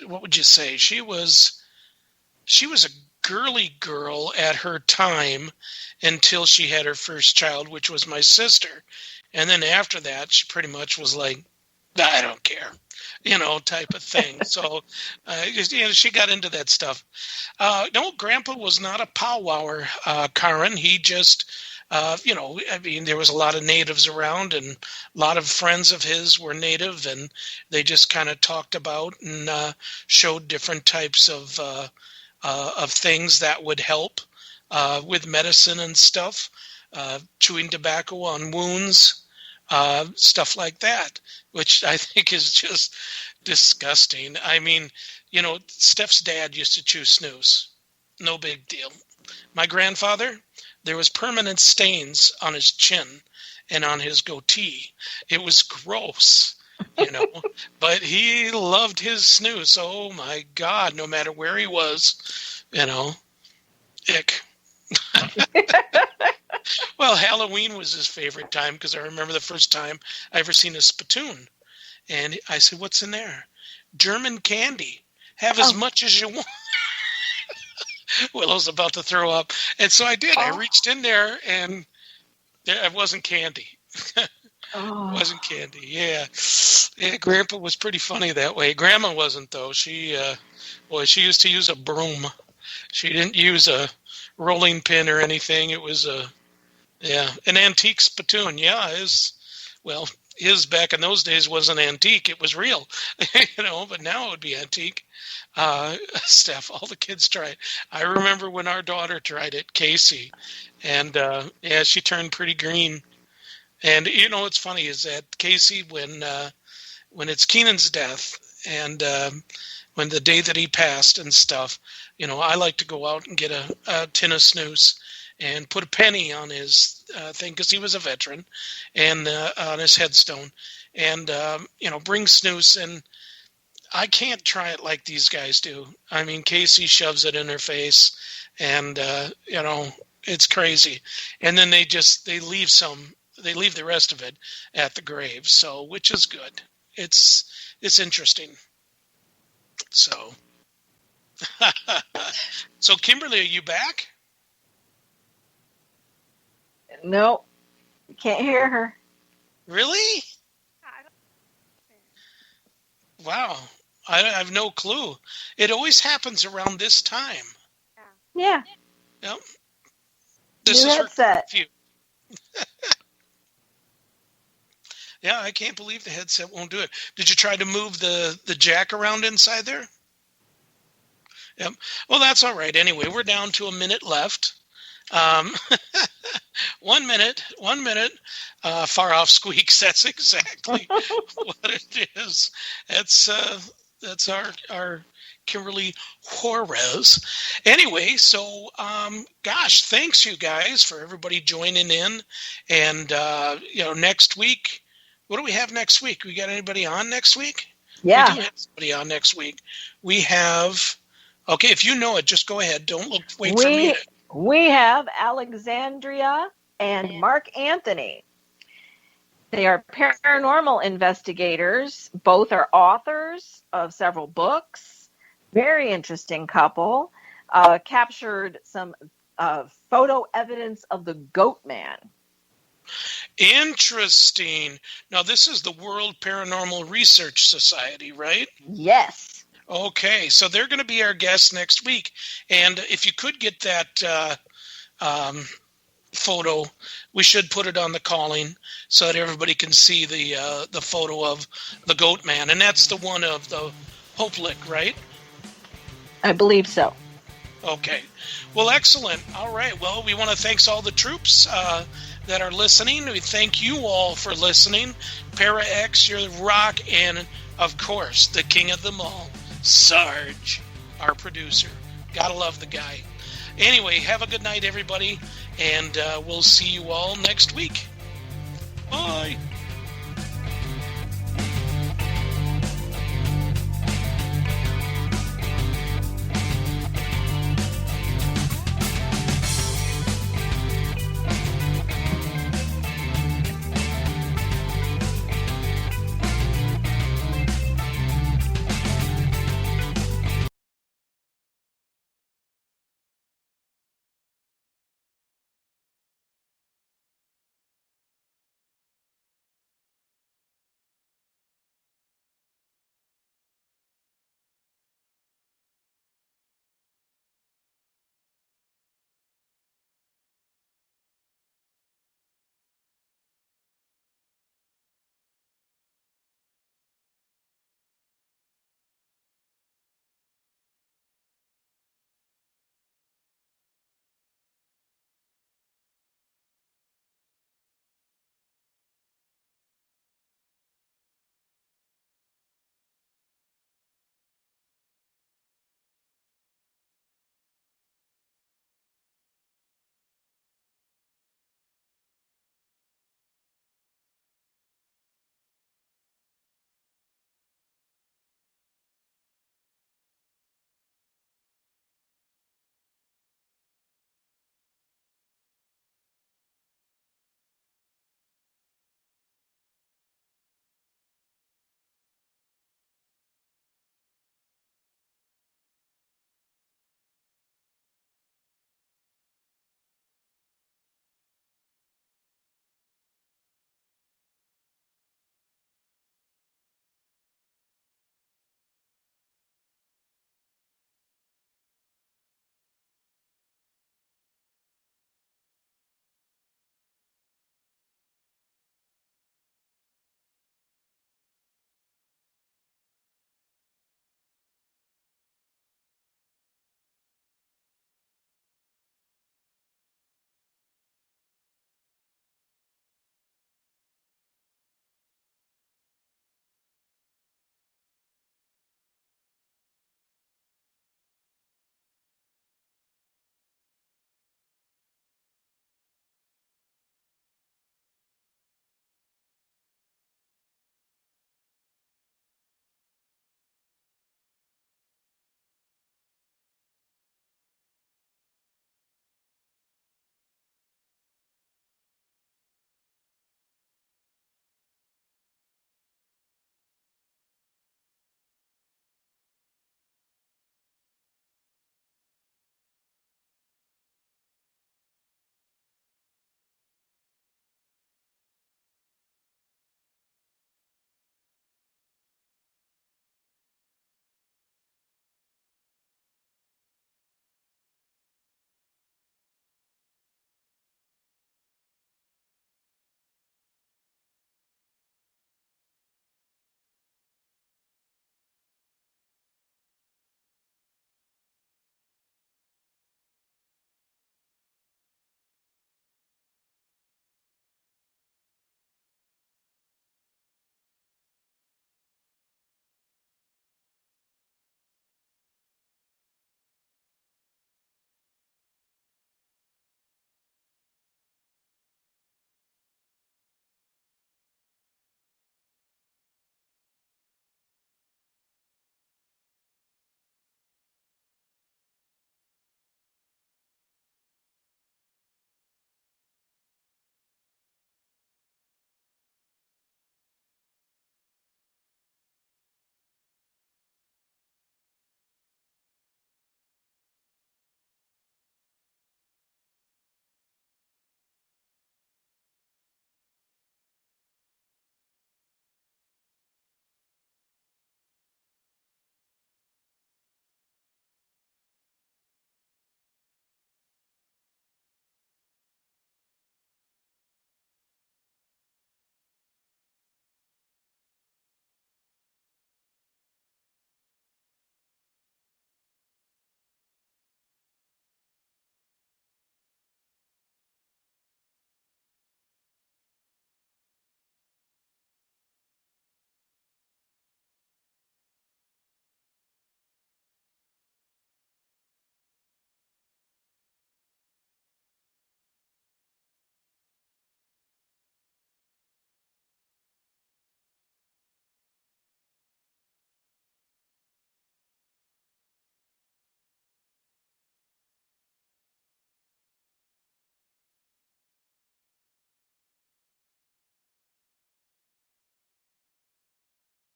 what would you say? She was a girly girl at her time until she had her first child, which was my sister. And then after that, she pretty much was like, I don't care, type of thing. So, she got into that stuff. No, Grandpa was not a powwower, Karen. He just, there was a lot of natives around, and a lot of friends of his were native, and they just kind of talked about and showed different types of things that would help with medicine and stuff, chewing tobacco on wounds, stuff like that, which I think is just disgusting. I mean, Steph's dad used to chew snus. No big deal. My grandfather, there was permanent stains on his chin and on his goatee. It was gross, but he loved his snus. Oh my God, no matter where he was, ick. Well, Halloween was his favorite time because I remember the first time I ever seen a spittoon. And I said, what's in there? German candy. Have as much as you want. Willow's about to throw up. And so I did. I reached in there, and it wasn't candy. It wasn't candy. Yeah. Grandpa was pretty funny that way. Grandma wasn't, though. She used to use a broom. She didn't use a rolling pin or anything. It was an antique spittoon. Yeah, his back in those days wasn't antique. It was real, but now it would be antique. Steph, all the kids tried. I remember when our daughter tried it, Casey, and she turned pretty green. And what's funny is that Casey, when it's Keenan's death, and when the day that he passed and stuff, I like to go out and get a tin of snus and put a penny on his thing because he was a veteran, and on his headstone, and bring snus. And I can't try it like these guys do. I mean, Casey shoves it in her face, and it's crazy. And then they leave the rest of it at the grave. So, which is good. It's interesting. So, so Kimberly, are you back? No, can't hear her. Really? Wow, I have no clue. It always happens around this time. Yeah. Yep. This is headset. Yeah, I can't believe the headset won't do it. Did you try to move the jack around inside there? Yep. Well, that's all right. Anyway, we're down to a minute left. 1 minute. Far off squeaks. That's exactly what it is. That's our Kimberly Juarez. Anyway, so thanks you guys for everybody joining in. And next week, what do we have next week? We got anybody on next week? Yeah. We do have somebody on next week. We have. Okay, if you know it, just go ahead. Don't wait for me. We have Alexandria and Mark Anthony. They are paranormal investigators. Both are authors of several books. Very interesting couple. Captured some photo evidence of the Goat Man. Interesting. Now, this is the World Paranormal Research Society, right? Yes. Okay, so they're going to be our guests next week. And if you could get that photo, we should put it on the calling so that everybody can see the photo of the Goat Man. And that's the one of the Hope Lick, right? I believe so. Okay. Well, excellent. All right. Well, we want to thank all the troops that are listening. We thank you all for listening. Para X, you're the rock, and of course, the king of them all, Sarge, our producer. Gotta love the guy. Anyway, have a good night, everybody, and we'll see you all next week. Bye.